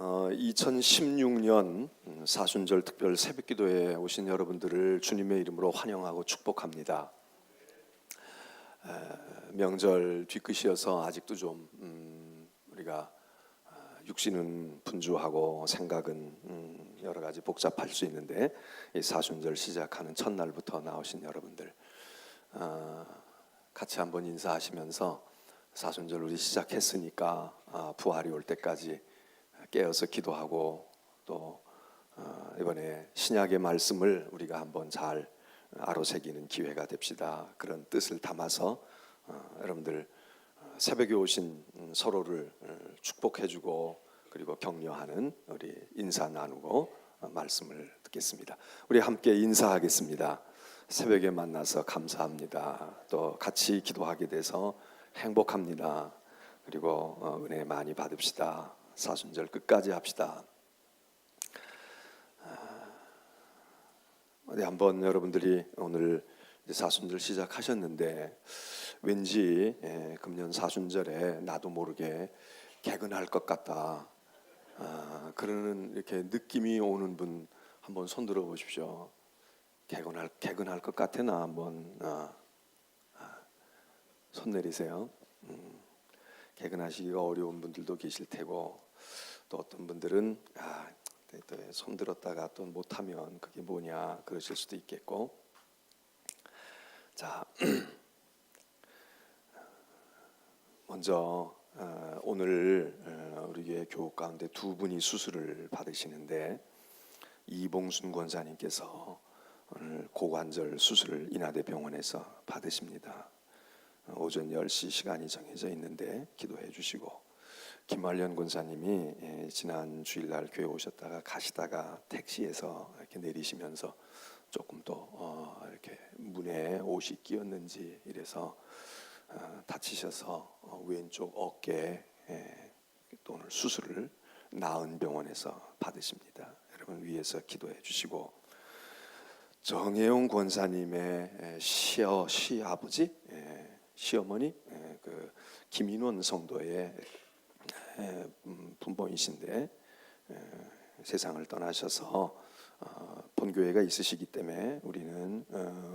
2016년 사순절 특별 새벽기도에 오신 여러분들을 주님의 이름으로 환영하고 축복합니다. 명절 뒤끝이어서 아직도 좀 우리가 육신은 분주하고 생각은 여러 가지 복잡할 수 있는데, 이 사순절 시작하는 첫날부터 나오신 여러분들 같이 한번 인사하시면서 사순절 우리 시작했으니까 부활이 올 때까지 깨어서 기도하고, 또 이번에 신약의 말씀을 우리가 한번 잘 아로새기는 기회가 됩시다. 그런 뜻을 담아서 여러분들 새벽에 오신 서로를 축복해주고, 그리고 격려하는 우리 인사 나누고 말씀을 듣겠습니다. 우리 함께 인사하겠습니다. 새벽에 만나서 감사합니다. 또 같이 기도하게 돼서 행복합니다. 그리고 은혜 많이 받읍시다. 사순절 끝까지 합시다. 어디 한번 여러분들이 오늘 사순절 시작하셨는데 왠지 금년 사순절에 나도 모르게 개근할 것 같다, 그러는 이렇게 느낌이 오는 분 한번 손 들어 보십시오. 개근할 것 같으나 한번 손 내리세요. 개근하시기가 어려운 분들도 계실 테고, 또 어떤 분들은 또 손 들었다가 또 못하면 그게 뭐냐 그러실 수도 있겠고. 자, 먼저 오늘 우리 교회 교우 가운데 두 분이 수술을 받으시는데, 이봉순 권사님께서 오늘 고관절 수술을 인하대병원에서 받으십니다. 오전 10시 시간이 정해져 있는데 기도해 주시고, 김환련 권사님이 지난 주일날 교회 오셨다가 가시다가 택시에서 이렇게 내리시면서 조금 또 이렇게 문에 옷이 끼었는지 이래서 다치셔서 왼쪽 어깨에 또 오늘 수술을 나은 병원에서 받으십니다. 여러분 위에서 기도해 주시고, 정혜용 권사님의 시아버지, 시어머니, 그 김인원 성도의 분봉이신데 세상을 떠나셔서 본교회가 있으시기 때문에 우리는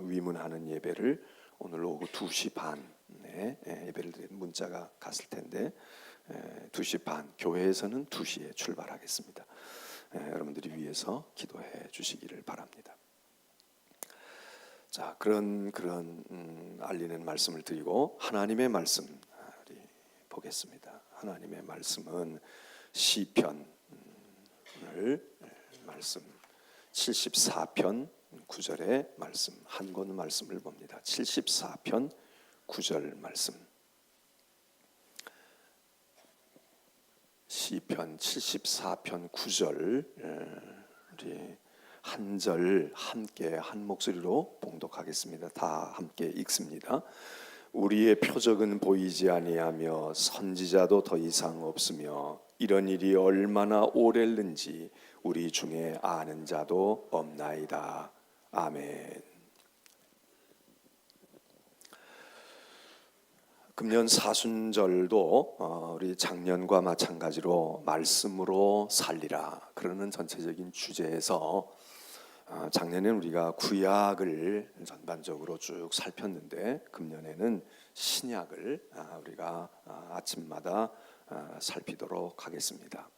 위문하는 예배를 오늘 오후 2시 반에 예배를 드리는 문자가 갔을 텐데 2시 반, 교회에서는 2시에 출발하겠습니다. 여러분들이 위해서 기도해 주시기를 바랍니다. 자, 그런 알리는 말씀을 드리고 하나님의 말씀 우리 보겠습니다. 하나님의 말씀은 시편 말씀 74편 9절의 말씀, 한 권 말씀을 봅니다. 74편 9절 말씀. 시편 74편 9절 우리 한 절 함께 한 목소리로 봉독하겠습니다. 다 함께 읽습니다. 우리의 표적은 보이지 아니하며 선지자도 더 이상 없으며 이런 일이 얼마나 오랬는지 우리 중에 아는 자도 없나이다. 아멘. 금년 사순절도 우리 작년과 마찬가지로 말씀으로 살리라 그러는 전체적인 주제에서, 작년에는 우리가 구약을 전반적으로 쭉 살폈는데 금년에는 신약을 우리가 아침마다 살피도록 하겠습니다.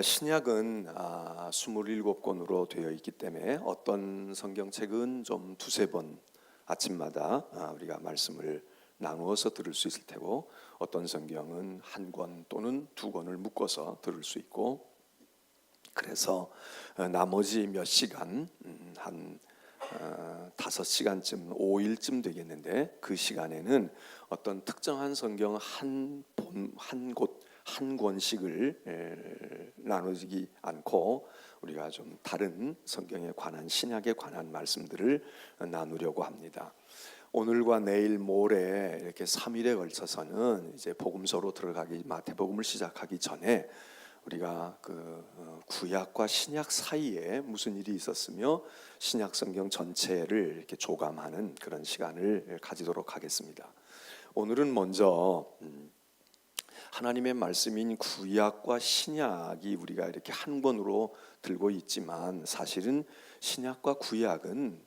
신약은 27권으로 되어 있기 때문에 어떤 성경책은 좀 두세 번 아침마다 우리가 말씀을 나누어서 들을 수 있을 테고, 어떤 성경은 한 권 또는 두 권을 묶어서 들을 수 있고, 그래서 나머지 몇 시간, 한 5시간쯤 5일쯤 되겠는데, 그 시간에는 어떤 특정한 성경 한 권씩을 나누지 않고 우리가 좀 다른 성경에 관한, 신약에 관한 말씀들을 나누려고 합니다. 오늘과 내일 모레 이렇게 3일에 걸쳐서는 이제 복음서로 마태복음을 시작하기 전에 우리가 그 구약과 신약 사이에 무슨 일이 있었으며 신약 성경 전체를 이렇게 조감하는 그런 시간을 가지도록 하겠습니다. 오늘은 먼저 하나님의 말씀인 구약과 신약이 우리가 이렇게 한 권으로 들고 있지만 사실은 신약과 구약은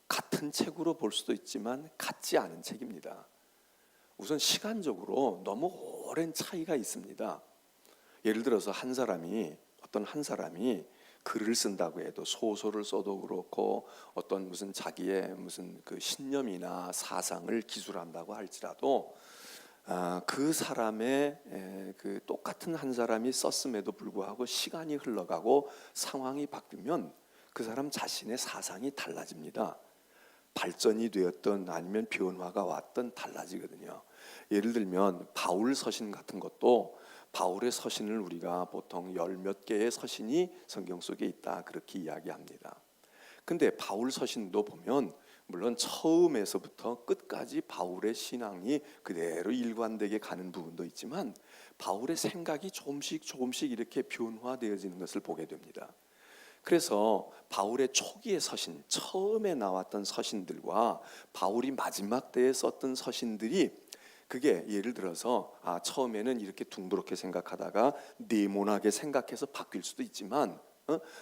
같은 책으로 볼 수도 있지만 같지 않은 책입니다. 우선 시간적으로 너무 오랜 차이가 있습니다. 예를 들어서 어떤 한 사람이 글을 쓴다고 해도 소설을 써도 그렇고 어떤 무슨 자기의 무슨 그 신념이나 사상을 기술한다고 할지라도 그 사람의 그 똑같은 한 사람이 썼음에도 불구하고 시간이 흘러가고 상황이 바뀌면 그 사람 자신의 사상이 달라집니다. 발전이 되었던 아니면 변화가 왔던 달라지거든요. 예를 들면 바울 서신 같은 것도 바울의 서신을 우리가 보통 열 몇 개의 서신이 성경 속에 있다 그렇게 이야기합니다. 근데 바울 서신도 보면 물론 처음에서부터 끝까지 바울의 신앙이 그대로 일관되게 가는 부분도 있지만 바울의 생각이 조금씩 이렇게 변화되어지는 것을 보게 됩니다. 그래서 바울의 초기의 서신, 처음에 나왔던 서신들과 바울이 마지막 때에 썼던 서신들이 그게 예를 들어서 처음에는 이렇게 둥그렇게 생각하다가 네모나게 생각해서 바뀔 수도 있지만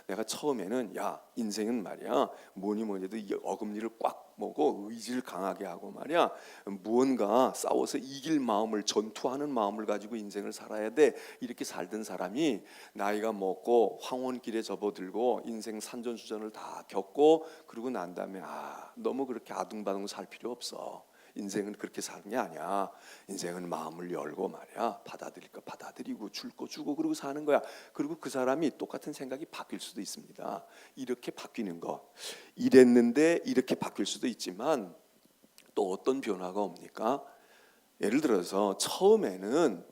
내가 처음에는 인생은 말이야 뭐니 해도 어금니를 꽉 먹고 의지를 강하게 하고 말이야 무언가 싸워서 이길 마음을, 전투하는 마음을 가지고 인생을 살아야 돼 이렇게 살던 사람이 나이가 먹고 황혼길에 접어들고 인생 산전수전을 다 겪고 그러고 난 다음에 너무 그렇게 아둥바둥 살 필요 없어. 인생은 그렇게 사는 게 아니야. 인생은 마음을 열고 말이야 받아들일 거 받아들이고 줄 거 주고 그러고 사는 거야. 그리고 그 사람이 똑같은 생각이 바뀔 수도 있습니다. 이렇게 바뀌는 거 이랬는데 이렇게 바뀔 수도 있지만 또 어떤 변화가 옵니까? 예를 들어서 처음에는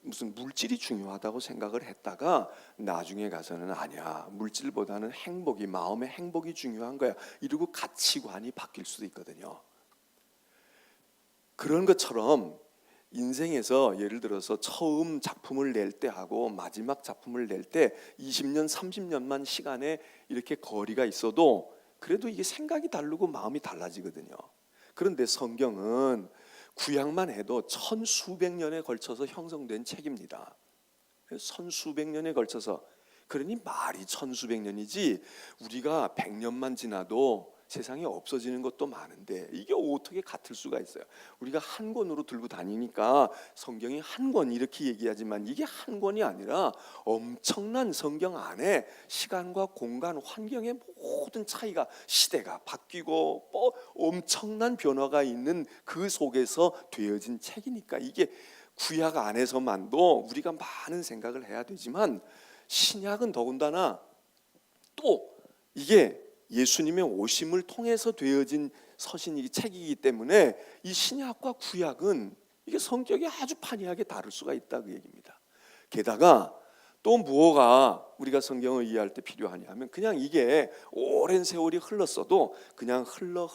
무슨 물질이 중요하다고 생각을 했다가 나중에 가서는 아니야 물질보다는 행복이 마음의 행복이 중요한 거야 이러고 가치관이 바뀔 수도 있거든요. 그런 것처럼 인생에서 예를 들어서 처음 작품을 낼 때 하고 마지막 작품을 낼 때 20년 30년만 시간에 이렇게 거리가 있어도 그래도 이게 생각이 다르고 마음이 달라지거든요. 그런데 성경은 구약만 해도 천수백 년에 걸쳐서 형성된 책입니다. 천수백 년에 걸쳐서 그러니 말이 천수백 년이지 우리가 100년만 지나도 세상에 없어지는 것도 많은데 이게 어떻게 같을 수가 있어요? 우리가 한 권으로 들고 다니니까 성경이 한 권 이렇게 얘기하지만 이게 한 권이 아니라 엄청난 성경 안에 시간과 공간, 환경의 모든 차이가 시대가 바뀌고 엄청난 변화가 있는 그 속에서 되어진 책이니까 이게 구약 안에서만도 우리가 많은 생각을 해야 되지만 신약은 더군다나 또 이게 예수님의 오심을 통해서 되어진 서신이기 책이기 때문에 이 신약과 구약은 이게 성격이 아주 판이하게 다를 수가 있다 그 얘기입니다. 게다가 또 무엇가 우리가 성경을 이해할 때 필요하냐 하면 그냥 이게 오랜 세월이 흘렀어도 그냥 흘러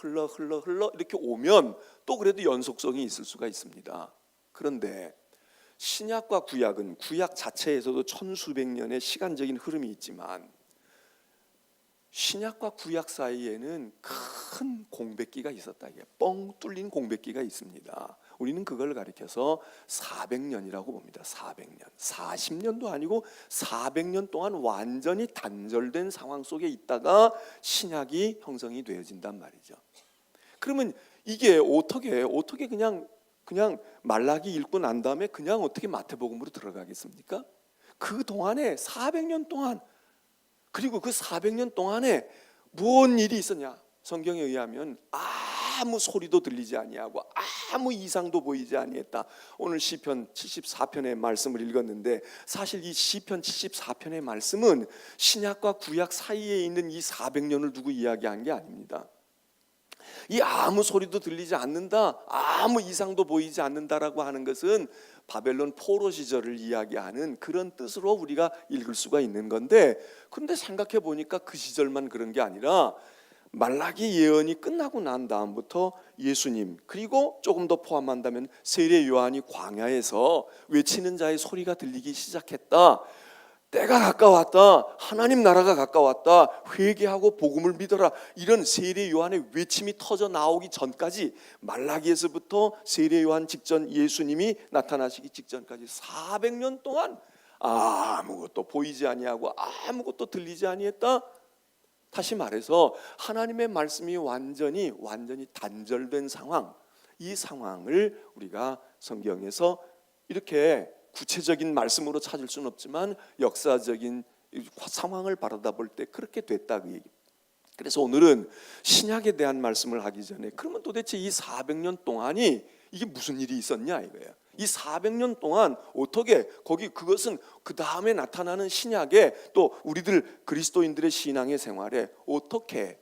이렇게 오면 또 그래도 연속성이 있을 수가 있습니다. 그런데 신약과 구약은 구약 자체에서도 천수백 년의 시간적인 흐름이 있지만 신약과 구약 사이에는 큰 공백기가 있었다. 이게 뻥 뚫린 공백기가 있습니다. 우리는 그걸 가리켜서 400년이라고 봅니다. 400년. 40년도 아니고 400년 동안 완전히 단절된 상황 속에 있다가 신약이 형성이 되어진단 말이죠. 그러면 이게 어떻게 그냥 말라기 읽고 난 다음에 그냥 어떻게 마태복음으로 들어가겠습니까? 그 동안에 400년 동안 그리고 그 400년 동안에 무슨 일이 있었냐? 성경에 의하면 아무 소리도 들리지 아니하고 아무 이상도 보이지 아니했다. 오늘 시편 74편의 말씀을 읽었는데 사실 이 시편 74편의 말씀은 신약과 구약 사이에 있는 이 400년을 두고 이야기한 게 아닙니다. 이 아무 소리도 들리지 않는다, 아무 이상도 보이지 않는다라고 하는 것은 바벨론 포로 시절을 이야기하는 그런 뜻으로 우리가 읽을 수가 있는 건데, 그런데 생각해 보니까 그 시절만 그런 게 아니라 말라기 예언이 끝나고 난 다음부터 예수님, 그리고 조금 더 포함한다면 세례 요한이 광야에서 외치는 자의 소리가 들리기 시작했다. 때가 가까웠다, 하나님 나라가 가까웠다, 회개하고 복음을 믿어라, 이런 세례 요한의 외침이 터져 나오기 전까지, 말라기에서부터 세례 요한 직전, 예수님이 나타나시기 직전까지 400년 동안 아무것도 보이지 아니하고 아무것도 들리지 아니했다. 다시 말해서 하나님의 말씀이 완전히 단절된 상황, 이 상황을 우리가 성경에서 이렇게 구체적인 말씀으로 찾을 수는 없지만 역사적인 상황을 바라다 볼 때 그렇게 됐다, 그 얘기. 그래서 오늘은 신약에 대한 말씀을 하기 전에, 그러면 도대체 이 400년 동안이 이게 무슨 일이 있었냐 이거예요. 이 400년 동안 어떻게 그것은 그 다음에 나타나는 신약에, 또 우리들 그리스도인들의 신앙의 생활에 어떻게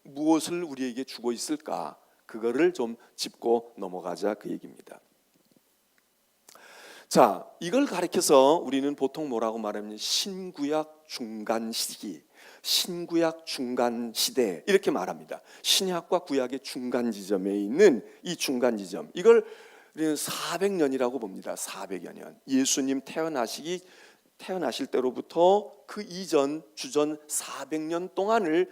무엇을 우리에게 주고 있을까, 그거를 좀 짚고 넘어가자, 그 얘기입니다. 자, 이걸 가리켜서 우리는 보통 뭐라고 말하면 신구약 중간 시기, 신구약 중간 시대, 이렇게 말합니다. 신약과 구약의 중간 지점에 있는 이 중간 지점, 이걸 우리는 400년이라고 봅니다. 400여 년. 예수님 태어나실 때로부터 그 이전 주전 400년 동안을,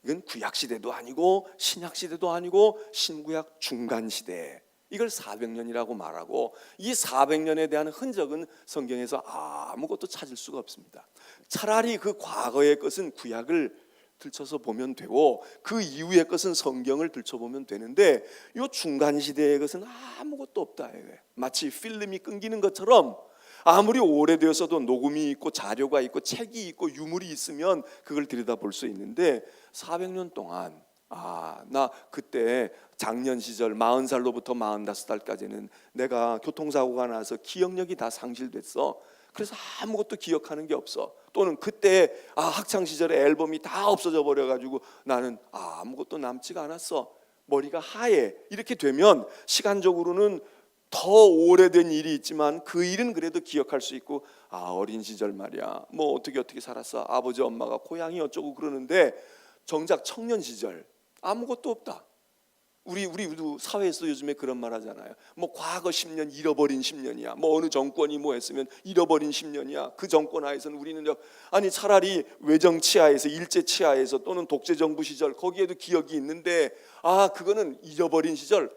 이건 구약 시대도 아니고 신약 시대도 아니고 신구약 중간 시대, 이걸 400년이라고 말하고, 이 400년에 대한 흔적은 성경에서 아무것도 찾을 수가 없습니다. 차라리 그 과거의 것은 구약을 들춰서 보면 되고 그 이후의 것은 성경을 들춰보면 되는데, 이 중간 시대의 것은 아무것도 없다. 마치 필름이 끊기는 것처럼 아무리 오래되었어도 녹음이 있고 자료가 있고 책이 있고 유물이 있으면 그걸 들여다볼 수 있는데, 400년 동안 나 그때 작년 시절 40살로부터 45살까지는 내가 교통사고가 나서 기억력이 다 상실됐어. 그래서 아무것도 기억하는 게 없어. 또는 그때 학창 시절에 앨범이 다 없어져 버려가지고 나는 아무것도 남지가 않았어. 머리가 하얘. 이렇게 되면 시간적으로는 더 오래된 일이 있지만 그 일은 그래도 기억할 수 있고, 어린 시절 말이야, 뭐 어떻게 살았어, 아버지 엄마가 고향이 어쩌고 그러는데, 정작 청년 시절 아무것도 없다. 우리 사회에서 요즘에 그런 말 하잖아요. 뭐 과거 10년 잃어버린 10년이야. 뭐 어느 정권이 뭐 했으면 잃어버린 10년이야. 그 정권 하에서는 우리는 아니 차라리 외정 치하에서, 일제 치하에서, 또는 독재 정부 시절, 거기에도 기억이 있는데 그거는 잃어버린 시절.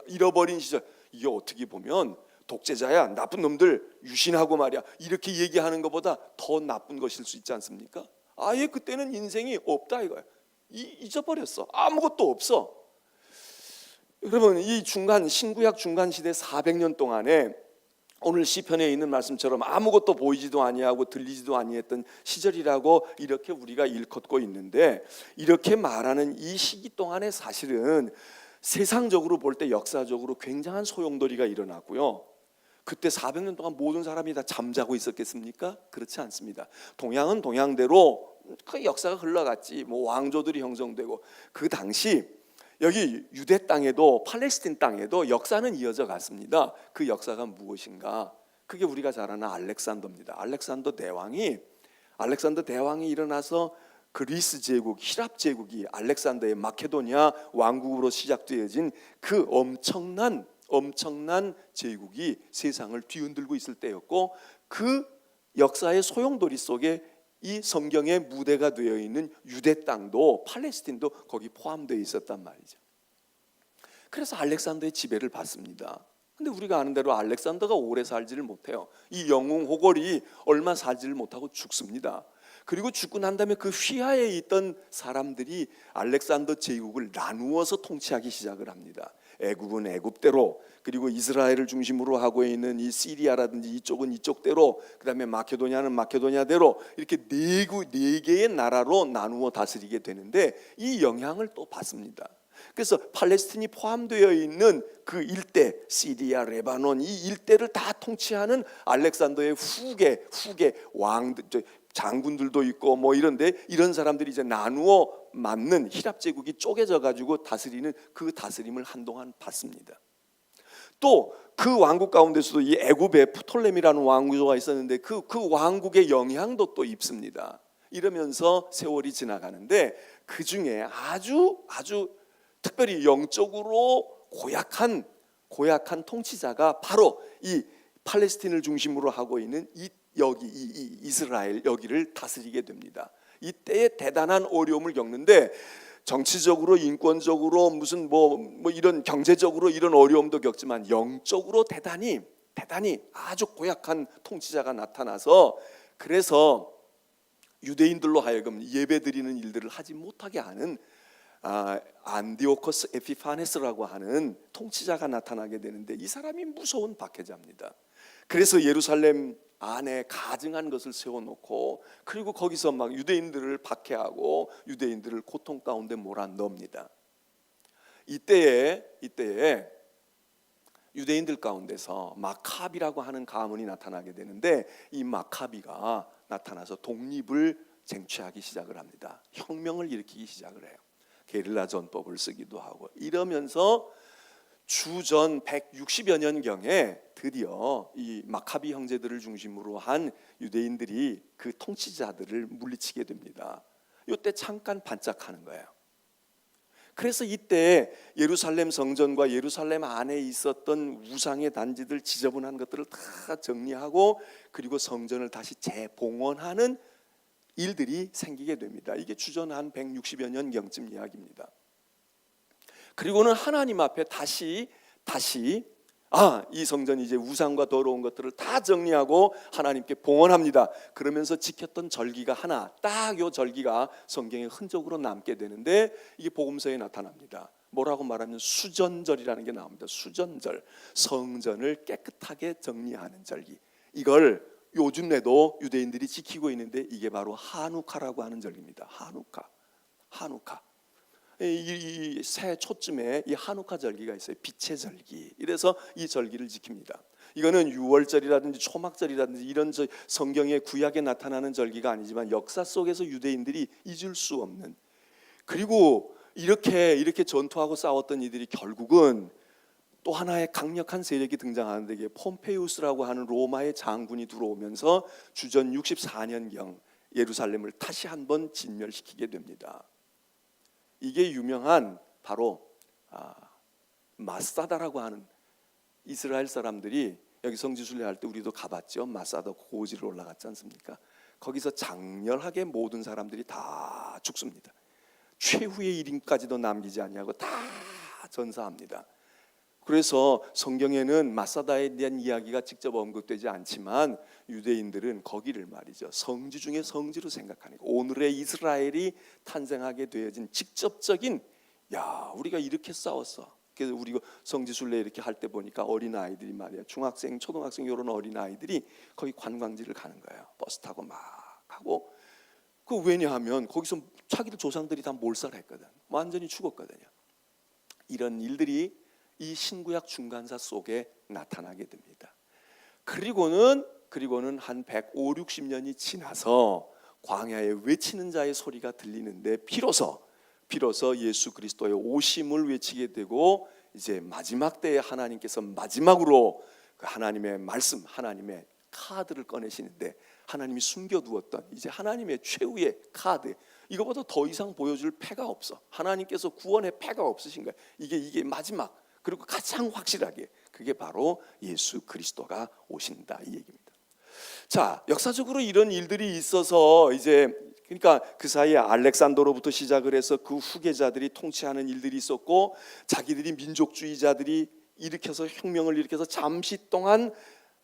이게 어떻게 보면 독재자야, 나쁜 놈들, 유신하고 말이야, 이렇게 얘기하는 것보다 더 나쁜 것일 수 있지 않습니까? 아예 그때는 인생이 없다 이거야. 잊어버렸어. 아무것도 없어. 여러분, 이 신구약 중간 시대 400년 동안에 오늘 시편에 있는 말씀처럼 아무것도 보이지도 아니하고 들리지도 아니했던 시절이라고 이렇게 우리가 일컫고 있는데, 이렇게 말하는 이 시기 동안에 사실은 세상적으로 볼 때 역사적으로 굉장한 소용돌이가 일어났고요. 그때 400년 동안 모든 사람이 다 잠자고 있었겠습니까? 그렇지 않습니다. 동양은 동양대로 그 역사가 흘러갔지. 뭐 왕조들이 형성되고, 그 당시 여기 유대 땅에도 팔레스틴 땅에도 역사는 이어져 갔습니다. 그 역사가 무엇인가? 그게 우리가 잘 아는 알렉산더입니다. 알렉산더 대왕이 일어나서 그리스 제국, 히랍 제국이 알렉산더의 마케도니아 왕국으로 시작되어진 그 엄청난 제국이 세상을 뒤흔들고 있을 때였고, 그 역사의 소용돌이 속에 이 성경의 무대가 되어 있는 유대 땅도, 팔레스틴도 거기 포함되어 있었단 말이죠. 그래서 알렉산더의 지배를 받습니다. 근데 우리가 아는 대로 알렉산더가 오래 살지를 못해요. 이 영웅 호걸이 얼마 살지를 못하고 죽습니다. 그리고 죽고 난 다음에 그 휘하에 있던 사람들이 알렉산더 제국을 나누어서 통치하기 시작을 합니다. 애국은 애국대로, 그리고 이스라엘을 중심으로 하고 있는 이 시리아라든지 이쪽은 이쪽대로, 그 다음에 마케도니아는 마케도니아대로, 이렇게 네 개의 나라로 나누어 다스리게 되는데, 이 영향을 또 받습니다. 그래서 팔레스틴이 포함되어 있는 그 일대, 시리아, 레바논, 이 일대를 다 통치하는 알렉산더의 후계 왕들, 장군들도 있고 뭐 이런데, 이런 사람들이 이제 나누어 맞는 히랍 제국이 쪼개져 가지고 다스리는 그 다스림을 한동안 받습니다. 또 그 왕국 가운데서도 이 애굽의 프톨레미라는 왕조가 있었는데 그 왕국의 영향도 또 입습니다. 이러면서 세월이 지나가는데, 그 중에 아주 특별히 영적으로 고약한 통치자가 바로 이 팔레스틴을 중심으로 하고 있는 이 여기 이 이스라엘 여기를 다스리게 됩니다. 이때에 대단한 어려움을 겪는데 정치적으로 인권적으로 무슨 뭐 이런 경제적으로 이런 어려움도 겪지만 영적으로 대단히 아주 고약한 통치자가 나타나서 그래서 유대인들로 하여금 예배드리는 일들을 하지 못하게 하는 안디오코스 에피파네스라고 하는 통치자가 나타나게 되는데 이 사람이 무서운 박해자입니다. 그래서 예루살렘 안에 가증한 것을 세워놓고 그리고 거기서 막 유대인들을 박해하고 유대인들을 고통 가운데 몰아넣습니다. 이때에 유대인들 가운데서 마카비라고 하는 가문이 나타나게 되는데 이 마카비가 나타나서 독립을 쟁취하기 시작을 합니다. 혁명을 일으키기 시작을 해요. 게릴라 전법을 쓰기도 하고 이러면서 주전 160여 년경에 드디어 이 마카비 형제들을 중심으로 한 유대인들이 그 통치자들을 물리치게 됩니다. 이때 잠깐 반짝하는 거예요. 그래서 이때 예루살렘 성전과 예루살렘 안에 있었던 우상의 단지들 지저분한 것들을 다 정리하고 그리고 성전을 다시 재봉헌하는 일들이 생기게 됩니다. 이게 주전 한 160여 년경쯤 이야기입니다. 그리고는 하나님 앞에 다시 이 성전이 이제 우상과 더러운 것들을 다 정리하고 하나님께 봉헌합니다. 그러면서 지켰던 절기가 하나 딱 요 절기가 성경의 흔적으로 남게 되는데 이게 복음서에 나타납니다. 뭐라고 말하면 수전절이라는 게 나옵니다. 수전절, 성전을 깨끗하게 정리하는 절기. 이걸 요즘에도 유대인들이 지키고 있는데 이게 바로 하누카라고 하는 절기입니다. 하누카. 이 새 초쯤에 이 하누카 절기가 있어요. 빛의 절기. 이래서 이 절기를 지킵니다. 이거는 유월절이라든지 초막절이라든지 이런 성경의 구약에 나타나는 절기가 아니지만 역사 속에서 유대인들이 잊을 수 없는, 그리고 이렇게 전투하고 싸웠던 이들이 결국은 또 하나의 강력한 세력이 등장하는데 이게 폼페이우스라고 하는 로마의 장군이 들어오면서 주전 64년경 예루살렘을 다시 한번 진멸시키게 됩니다. 이게 유명한 바로 마사다라고 하는, 이스라엘 사람들이 여기 성지순례 할 때 우리도 가봤죠. 마사다 고지를 올라갔지 않습니까? 거기서 장렬하게 모든 사람들이 다 죽습니다. 최후의 이름까지도 남기지 아니하고 다 전사합니다. 그래서 성경에는 마사다에 대한 이야기가 직접 언급되지 않지만 유대인들은 거기를 말이죠, 성지 중에 성지로 생각하니까 오늘의 이스라엘이 탄생하게 되어진 직접적인, 우리가 이렇게 싸웠어. 그래서 우리가 성지순례 이렇게 할 때 보니까 어린 아이들이 말이야, 중학생, 초등학생 이런 어린 아이들이 거기 관광지를 가는 거예요. 버스 타고 막 가고. 그 왜냐하면 거기서 자기들 조상들이 다 몰살했거든. 완전히 죽었거든요. 이런 일들이 이 신구약 중간사 속에 나타나게 됩니다. 그리고는 한 150, 60년이 지나서 광야에 외치는 자의 소리가 들리는데 비로소 예수 그리스도의 오심을 외치게 되고 이제 마지막 때에 하나님께서 마지막으로 그 하나님의 말씀, 하나님의 카드를 꺼내시는데 하나님이 숨겨두었던 이제 하나님의 최후의 카드, 이거보다 더 이상 보여줄 패가 없어. 하나님께서 구원의 패가 없으신 거야. 이게 마지막, 그리고 가장 확실하게 그게 바로 예수 그리스도가 오신다, 이 얘기입니다. 자, 역사적으로 이런 일들이 있어서 이제 그러니까 그 사이에 알렉산더로부터 시작을 해서 그 후계자들이 통치하는 일들이 있었고, 자기들이 민족주의자들이 혁명을 일으켜서 잠시 동안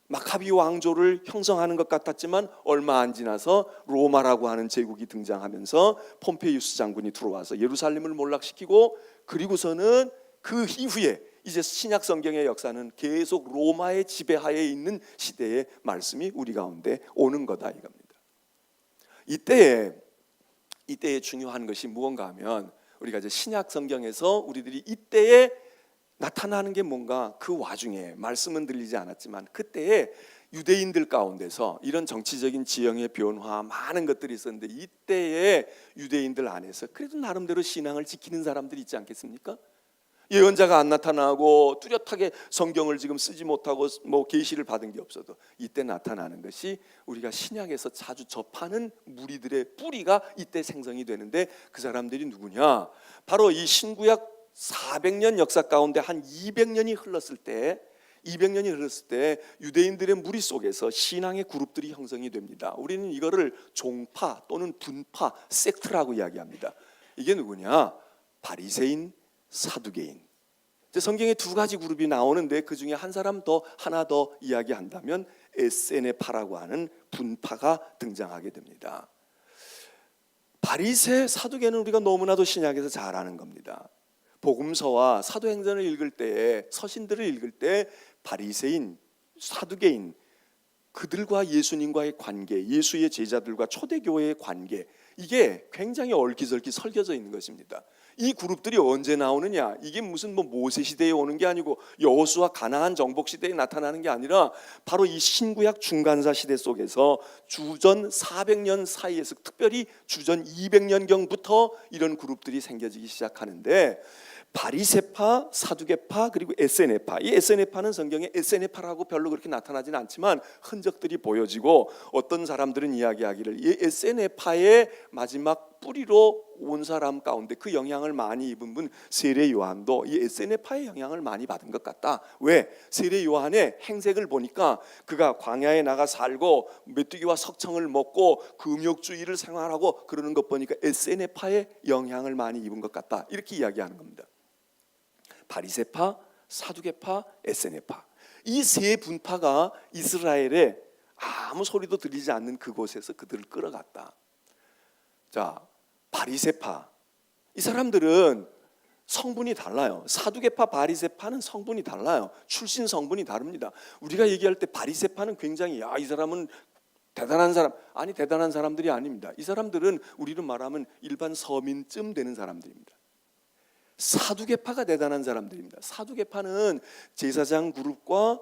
마카비 왕조를 형성하는 것 같았지만 얼마 안 지나서 로마라고 하는 제국이 등장하면서 폼페이우스 장군이 들어와서 예루살렘을 몰락시키고, 그리고서는 그 이후에 이제 신약 성경의 역사는 계속 로마의 지배하에 있는 시대의 말씀이 우리 가운데 오는 거다, 이겁니다. 이때에 중요한 것이 무언가 하면, 우리가 이제 신약 성경에서 우리들이 이때에 나타나는 게 뭔가, 그 와중에 말씀은 들리지 않았지만 그때에 유대인들 가운데서 이런 정치적인 지형의 변화, 많은 것들이 있었는데 이때에 유대인들 안에서 그래도 나름대로 신앙을 지키는 사람들이 있지 않겠습니까? 예언자가 안 나타나고 뚜렷하게 성경을 지금 쓰지 못하고 계시를 받은 게 없어도 이때 나타나는 것이 우리가 신약에서 자주 접하는 무리들의 뿌리가 이때 생성이 되는데, 그 사람들이 누구냐? 바로 이 신구약 400년 역사 가운데 한 200년이 흘렀을 때 200년이 흘렀을 때 유대인들의 무리 속에서 신앙의 그룹들이 형성이 됩니다. 우리는 이거를 종파 또는 분파, 섹트라고 이야기합니다. 이게 누구냐? 바리새인, 사두개인. 성경에 두 가지 그룹이 나오는데 그 중에 하나 더 이야기한다면 에세네파라고 하는 분파가 등장하게 됩니다. 바리새, 사두개는 우리가 너무나도 신약에서 잘 아는 겁니다. 복음서와 사도행전을 읽을 때에, 서신들을 읽을 때 바리새인, 사두개인, 그들과 예수님과의 관계, 예수의 제자들과 초대교회의 관계, 이게 굉장히 얽히설키 설겨져 있는 것입니다. 이 그룹들이 언제 나오느냐? 이게 무슨 모세 시대에 오는 게 아니고 여호수아 가나안 정복 시대에 나타나는 게 아니라 바로 이 신구약 중간사 시대 속에서 주전 400년 사이에서, 특별히 주전 200년경부터 이런 그룹들이 생겨지기 시작하는데, 바리새파, 사두개파, 그리고 에세네파. 이 에세네파는 성경에 에세네파라고 별로 그렇게 나타나지는 않지만 흔적들이 보여지고, 어떤 사람들은 이야기하기를 이 에세네파의 마지막 뿌리로 온 사람 가운데 그 영향을 많이 입은 분 세례 요한도 이 에세네파의 영향을 많이 받은 것 같다. 왜? 세례 요한의 행색을 보니까 그가 광야에 나가 살고 메뚜기와 석청을 먹고 금욕주의를 생활하고 그러는 것 보니까 에세네파의 영향을 많이 입은 것 같다. 이렇게 이야기하는 겁니다. 바리새파, 사두개파, 에세네파, 이 세 분파가 이스라엘에 아무 소리도 들리지 않는 그곳에서 그들을 끌어갔다. 자, 바리새파, 이 사람들은 성분이 달라요. 사두개파, 바리새파는 성분이 달라요. 출신 성분이 다릅니다. 우리가 얘기할 때 바리새파는 굉장히 이 사람은 대단한 사람, 아니 대단한 사람들이 아닙니다. 이 사람들은 우리로 말하면 일반 서민쯤 되는 사람들입니다. 사두개파가 대단한 사람들입니다. 사두개파는 제사장 그룹과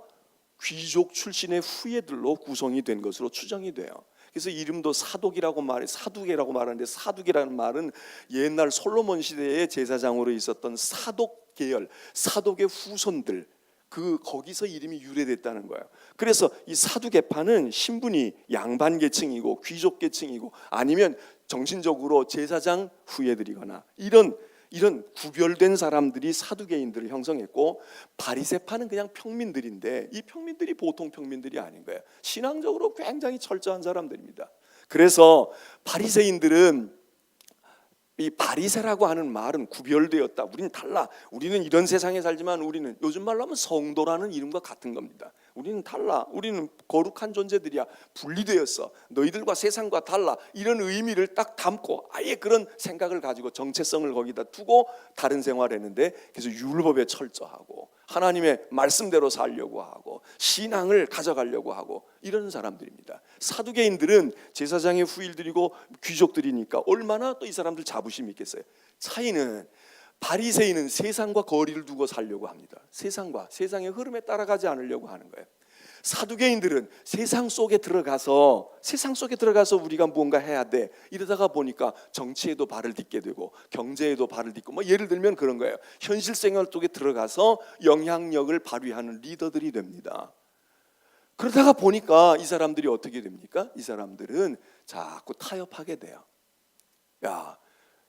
귀족 출신의 후예들로 구성이 된 것으로 추정이 돼요. 그래서 이름도 사독이라고 사두개라고 말하는데, 사두개라는 말은 옛날 솔로몬 시대에 제사장으로 있었던 사독 계열, 사독의 후손들, 거기서 이름이 유래됐다는 거예요. 그래서 이 사두개파는 신분이 양반 계층이고 귀족 계층이고, 아니면 정신적으로 제사장 후예들이거나 이런 구별된 사람들이 사두개인들을 형성했고, 바리새파는 그냥 평민들인데 이 평민들이 보통 평민들이 아닌 거예요. 신앙적으로 굉장히 철저한 사람들입니다. 그래서 바리새인들은, 이 바리새라고 하는 말은 구별되었다, 우리는 달라, 우리는 이런 세상에 살지만 우리는, 요즘 말로 하면 성도라는 이름과 같은 겁니다. 우리는 달라, 우리는 거룩한 존재들이야, 분리되었어, 너희들과 세상과 달라, 이런 의미를 딱 담고 아예 그런 생각을 가지고 정체성을 거기다 두고 다른 생활했는데, 그래서 율법에 철저하고 하나님의 말씀대로 살려고 하고 신앙을 가져가려고 하고 이런 사람들입니다. 사두개인들은 제사장의 후일들이고 귀족들이니까 얼마나 또 이 사람들 자부심이 있겠어요. 차이는, 바리새인은 세상과 거리를 두고 살려고 합니다. 세상의 흐름에 따라가지 않으려고 하는 거예요. 사두개인들은 세상 속에 들어가서 우리가 무언가 해야 돼, 이러다가 보니까 정치에도 발을 딛게 되고 경제에도 발을 딛고, 예를 들면 그런 거예요. 현실 생활 속에 들어가서 영향력을 발휘하는 리더들이 됩니다. 그러다가 보니까 이 사람들이 어떻게 됩니까? 이 사람들은 자꾸 타협하게 돼요. 야,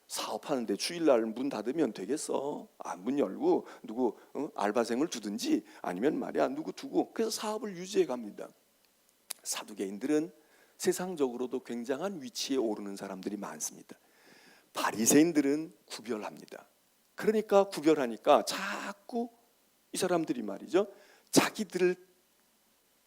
사업하는데 주일날 문 닫으면 되겠어? 문 열고 누구 알바생을 두든지, 아니면 말이야 누구 두고, 그래서 사업을 유지해 갑니다. 사두개인들은 세상적으로도 굉장한 위치에 오르는 사람들이 많습니다. 바리새인들은 구별합니다. 그러니까 구별하니까 자꾸 이 사람들이 말이죠, 자기들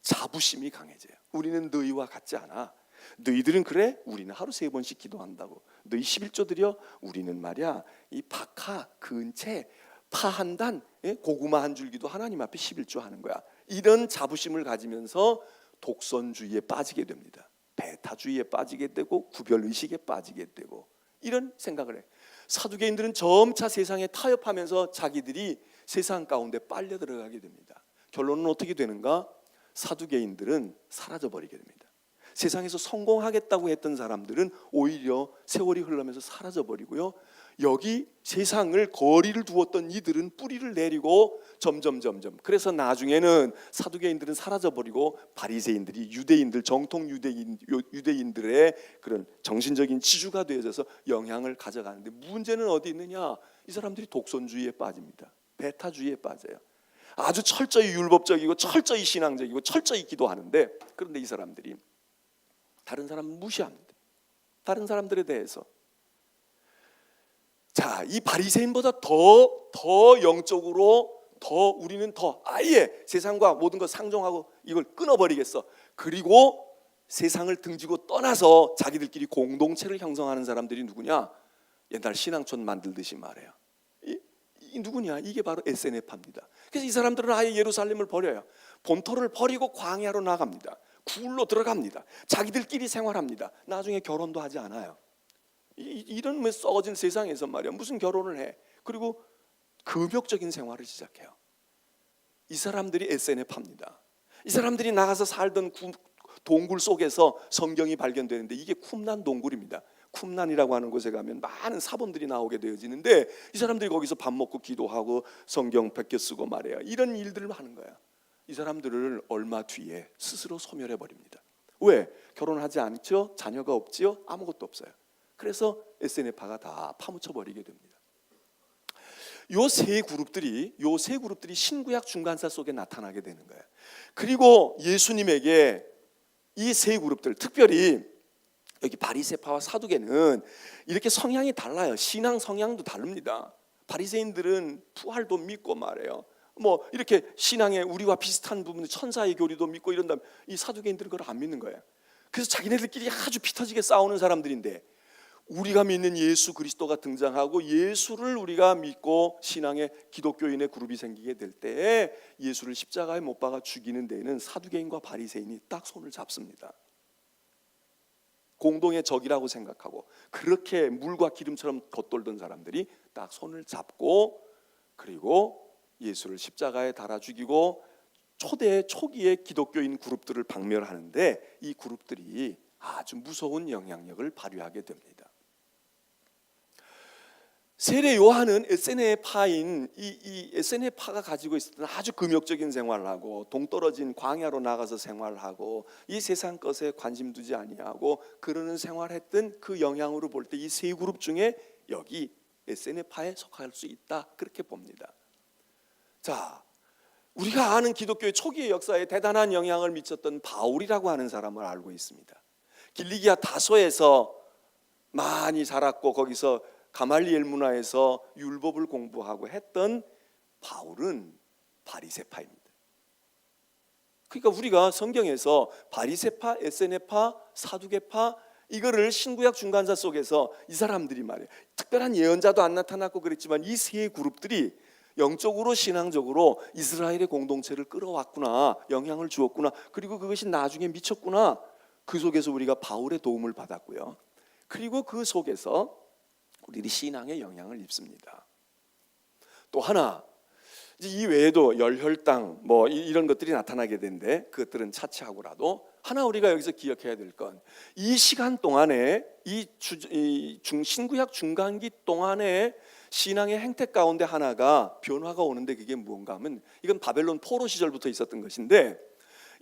자부심이 강해져요. 우리는 너희와 같지 않아. 너희들은 그래? 우리는 하루 3번씩 기도한다고. 너희 11조 드려? 우리는 말이야 이 박하, 근채, 파 한 단, 고구마 한 줄기도 하나님 앞에 11조 하는 거야. 이런 자부심을 가지면서 독선주의에 빠지게 됩니다. 배타주의에 빠지게 되고 구별의식에 빠지게 되고, 이런 생각을 해. 사두개인들은 점차 세상에 타협하면서 자기들이 세상 가운데 빨려 들어가게 됩니다. 결론은 어떻게 되는가? 사두개인들은 사라져버리게 됩니다. 세상에서 성공하겠다고 했던 사람들은 오히려 세월이 흘러면서 사라져버리고요, 여기 세상을 거리를 두었던 이들은 뿌리를 내리고 점점, 그래서 나중에는 사두개인들은 사라져버리고 바리새인들이 유대인들, 정통 유대인들의 그런 정신적인 지주가 되어져서 영향을 가져가는데, 문제는 어디 있느냐? 이 사람들이 독선주의에 빠집니다. 배타주의에 빠져요. 아주 철저히 율법적이고 철저히 신앙적이고 철저히 기도하는데, 그런데 이 사람들이 다른 사람을 무시합니다. 다른 사람들에 대해서. 자, 이 바리새인보다 더 영적으로 우리는 더 아예 세상과 모든 것 상종하고 이걸 끊어버리겠어. 그리고 세상을 등지고 떠나서 자기들끼리 공동체를 형성하는 사람들이 누구냐? 옛날 신앙촌 만들듯이 말해요. 이 누구냐? 이게 바로 에세네파입니다. 그래서 이 사람들은 아예 예루살렘을 버려요. 본토를 버리고 광야로 나갑니다. 굴로 들어갑니다. 자기들끼리 생활합니다. 나중에 결혼도 하지 않아요. 이런 썩어진 세상에서 말이야 무슨 결혼을 해? 그리고 금욕적인 생활을 시작해요. 이 사람들이 에세네파입니다. 이 사람들이 나가서 살던 동굴 속에서 성경이 발견되는데 이게 쿰난 동굴입니다. 쿰난이라고 하는 곳에 가면 많은 사본들이 나오게 되어지는데 이 사람들이 거기서 밥 먹고 기도하고 성경 베껴 쓰고 말해요. 이런 일들을 하는 거야. 이 사람들을 얼마 뒤에 스스로 소멸해 버립니다. 왜? 결혼하지 않죠? 자녀가 없지요? 아무것도 없어요. 그래서 에세네파가 다 파묻혀 버리게 됩니다. 요 세 그룹들이 신구약 중간사 속에 나타나게 되는 거예요. 그리고 예수님에게 이 세 그룹들, 특별히 여기 바리새파와 사두개는 이렇게 성향이 달라요. 신앙 성향도 다릅니다. 바리새인들은 부활도 믿고 말해요. 뭐 이렇게 신앙에 우리와 비슷한 부분, 천사의 교리도 믿고 이런다면 이 사두개인들은 그걸 안 믿는 거예요. 그래서 자기네들끼리 아주 피 터지게 싸우는 사람들인데, 우리가 믿는 예수 그리스도가 등장하고 예수를 우리가 믿고 신앙의 기독교인의 그룹이 생기게 될 때에 예수를 십자가에 못 박아 죽이는 데에는 사두개인과 바리새인이 딱 손을 잡습니다. 공동의 적이라고 생각하고 그렇게 물과 기름처럼 겉돌던 사람들이 딱 손을 잡고, 그리고 예수를 십자가에 달아 죽이고 초기의 기독교인 그룹들을 박멸하는데 이 그룹들이 아주 무서운 영향력을 발휘하게 됩니다. 세례 요한은 에세네파인 이 에세네파가 가지고 있었던 아주 금욕적인 생활을 하고 동떨어진 광야로 나가서 생활하고 이 세상 것에 관심 두지 아니하고 그러는 생활했던 그 영향으로 볼 때 이 세 그룹 중에 여기 에세네파에 속할 수 있다, 그렇게 봅니다. 자, 우리가 아는 기독교의 초기의 역사에 대단한 영향을 미쳤던 바울이라고 하는 사람을 알고 있습니다. 길리기아 다소에서 많이 자랐고 거기서 가말리엘 문화에서 율법을 공부하고 했던 바울은 바리새파입니다. 그러니까 우리가 성경에서 바리새파, 에세네파, 사두개파 이거를 신구약 중간사 속에서 이 사람들이 말이에요. 특별한 예언자도 안 나타났고 그랬지만 이 세 그룹들이 영적으로 신앙적으로 이스라엘의 공동체를 끌어왔구나, 영향을 주었구나, 그리고 그것이 나중에 미쳤구나. 그 속에서 우리가 바울의 도움을 받았고요. 그리고 그 속에서 우리 신앙에 영향을 입습니다. 또 하나, 이 외에도 열혈당 뭐 이런 것들이 나타나게 되는데 그것들은 차치하고라도 하나 우리가 여기서 기억해야 될 건, 이 시간 동안에 신구약 중간기 동안에 신앙의 행태 가운데 하나가 변화가 오는데 그게 무언가 하면 이건 바벨론 포로 시절부터 있었던 것인데,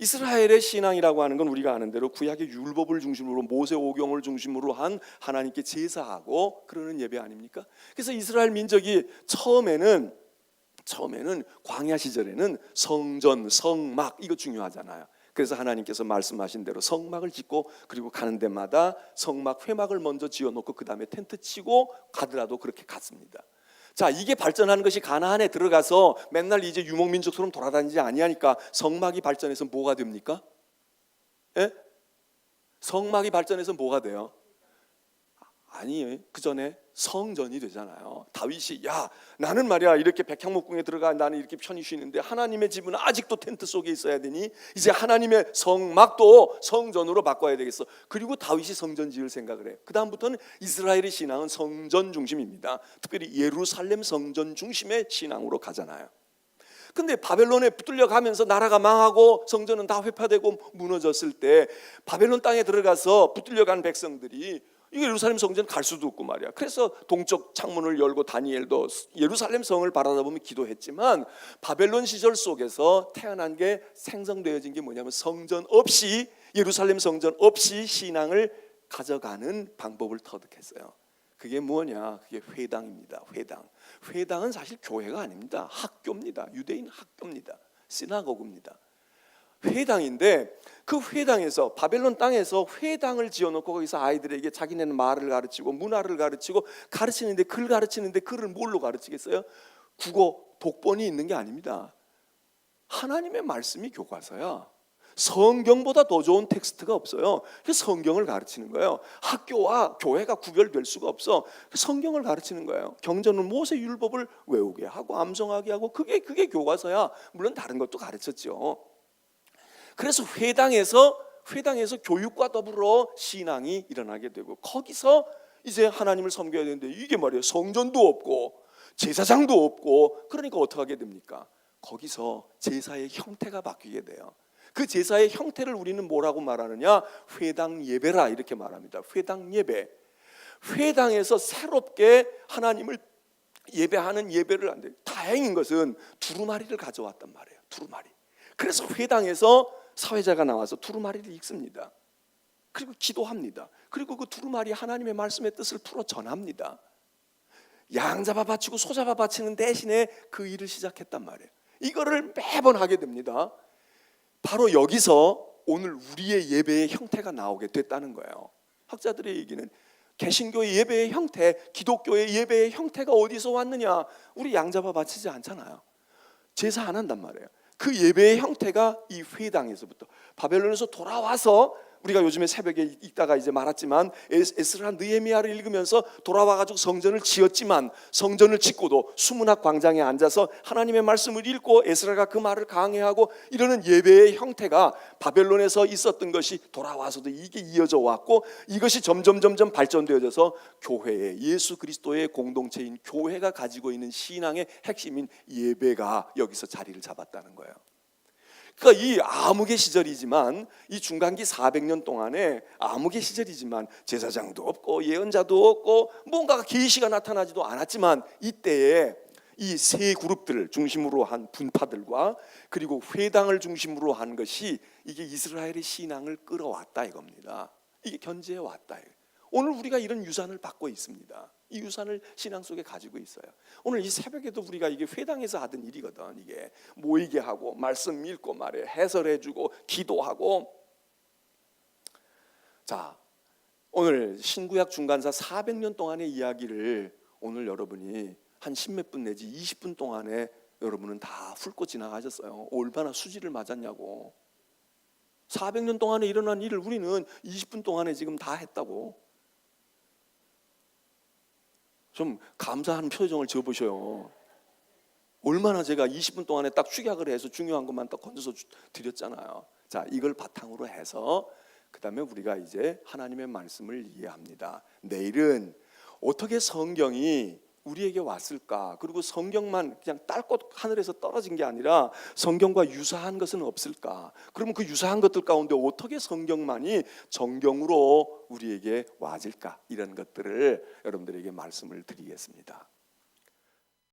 이스라엘의 신앙이라고 하는 건 우리가 아는 대로 구약의 율법을 중심으로 모세 오경을 중심으로 한 하나님께 제사하고 그러는 예배 아닙니까? 그래서 이스라엘 민족이 처음에는 광야 시절에는 성전, 성막 이거 중요하잖아요. 그래서 하나님께서 말씀하신 대로 성막을 짓고 그리고 가는 데마다 성막 회막을 먼저 지어놓고 그 다음에 텐트 치고 가더라도 그렇게 갔습니다. 자, 이게 발전하는 것이 가나안에 들어가서 맨날 이제 유목민족처럼 돌아다니지 아니하니까 성막이 발전해서 뭐가 됩니까? 예? 성막이 발전해서 뭐가 돼요? 아니, 그 전에 성전이 되잖아요. 다윗이 야, 나는 말이야 이렇게 백향목궁에 들어가 나는 이렇게 편히 쉬는데 하나님의 집은 아직도 텐트 속에 있어야 되니 이제 하나님의 성막도 성전으로 바꿔야 되겠어. 그리고 다윗이 성전 지을 생각을 해요. 그 다음부터는 이스라엘의 신앙은 성전 중심입니다. 특별히 예루살렘 성전 중심의 신앙으로 가잖아요. 근데 바벨론에 붙들려 가면서 나라가 망하고 성전은 다 회파되고 무너졌을 때 바벨론 땅에 들어가서 붙들려 간 백성들이 이게 예루살렘 성전 갈 수도 없고 말이야. 그래서 동쪽 창문을 열고 다니엘도 예루살렘 성을 바라보며 기도했지만 바벨론 시절 속에서 태어난 게 생성되어진 게 뭐냐면 성전 없이 예루살렘 성전 없이 신앙을 가져가는 방법을 터득했어요. 그게 뭐냐? 그게 회당입니다. 회당은 사실 교회가 아닙니다. 학교입니다. 유대인 학교입니다. 시나고그입니다. 회당인데 그 회당에서 바벨론 땅에서 회당을 지어놓고 거기서 아이들에게 자기네는 말을 가르치고 문화를 가르치고 가르치는데 글을 뭘로 가르치겠어요? 국어 독본이 있는 게 아닙니다. 하나님의 말씀이 교과서야. 성경보다 더 좋은 텍스트가 없어요. 성경을 가르치는 거예요. 학교와 교회가 구별될 수가 없어. 성경을 가르치는 거예요. 경전은 모세율법을 외우게 하고 암송하게 하고 그게 교과서야. 물론 다른 것도 가르쳤죠. 그래서 회당에서 교육과 더불어 신앙이 일어나게 되고 거기서 이제 하나님을 섬겨야 되는데 이게 말이에요. 성전도 없고 제사장도 없고 그러니까 어떻게 하게 됩니까? 거기서 제사의 형태가 바뀌게 돼요. 그 제사의 형태를 우리는 뭐라고 말하느냐? 회당 예배라 이렇게 말합니다. 회당 예배. 회당에서 새롭게 하나님을 예배하는 예배를 한대. 다행인 것은 두루마리를 가져왔단 말이에요. 두루마리. 그래서 회당에서 사회자가 나와서 두루마리를 읽습니다. 그리고 기도합니다. 그리고 그 두루마리 하나님의 말씀의 뜻을 풀어 전합니다. 양 잡아 바치고 소 잡아 바치는 대신에 그 일을 시작했단 말이에요. 이거를 매번 하게 됩니다. 바로 여기서 오늘 우리의 예배의 형태가 나오게 됐다는 거예요. 학자들의 얘기는 개신교의 예배의 형태, 기독교의 예배의 형태가 어디서 왔느냐? 우리 양 잡아 바치지 않잖아요. 제사 안 한단 말이에요. 그 예배의 형태가 이 회당에서부터 바벨론에서 돌아와서 우리가 요즘에 새벽에 읽다가 이제 말았지만 에스라 느헤미야를 읽으면서 돌아와가지고 성전을 지었지만 성전을 짓고도 수문학 광장에 앉아서 하나님의 말씀을 읽고 에스라가 그 말을 강해하고 이러는 예배의 형태가 바벨론에서 있었던 것이 돌아와서도 이게 이어져 왔고 이것이 점점 발전되어져서 교회의 예수 그리스도의 공동체인 교회가 가지고 있는 신앙의 핵심인 예배가 여기서 자리를 잡았다는 거예요. 그러니까 이 암흑의 시절이지만 이 중간기 400년 동안에 암흑의 시절이지만 제사장도 없고 예언자도 없고 뭔가 계시가 나타나지도 않았지만 이때에 이 세 그룹들을 중심으로 한 분파들과 그리고 회당을 중심으로 한 것이 이게 이스라엘의 신앙을 끌어왔다 이겁니다. 이게 견지해 왔다. 오늘 우리가 이런 유산을 받고 있습니다. 이 유산을 신앙 속에 가지고 있어요. 오늘 이 새벽에도 우리가 이게 회당에서 하던 일이거든. 이게 모이게 하고 말씀 읽고 말해 해설해주고 기도하고. 자, 오늘 신구약 중간사 400년 동안의 이야기를 오늘 여러분이 한 10몇 분 내지 20분 동안에 여러분은 다 훑고 지나가셨어요. 얼마나 수지를 맞았냐고. 400년 동안에 일어난 일을 우리는 20분 동안에 지금 다 했다고. 좀 감사한 표정을 지어보셔요. 얼마나 제가 20분 동안에 딱 축약을 해서 중요한 것만 딱 건져서 드렸잖아요. 자, 이걸 바탕으로 해서 그 다음에 우리가 이제 하나님의 말씀을 이해합니다. 내일은 어떻게 성경이 우리에게 왔을까? 그리고 성경만 그냥 딸꽃 하늘에서 떨어진 게 아니라 성경과 유사한 것은 없을까? 그러면 그 유사한 것들 가운데 어떻게 성경만이 정경으로 우리에게 와질까? 이런 것들을 여러분들에게 말씀을 드리겠습니다.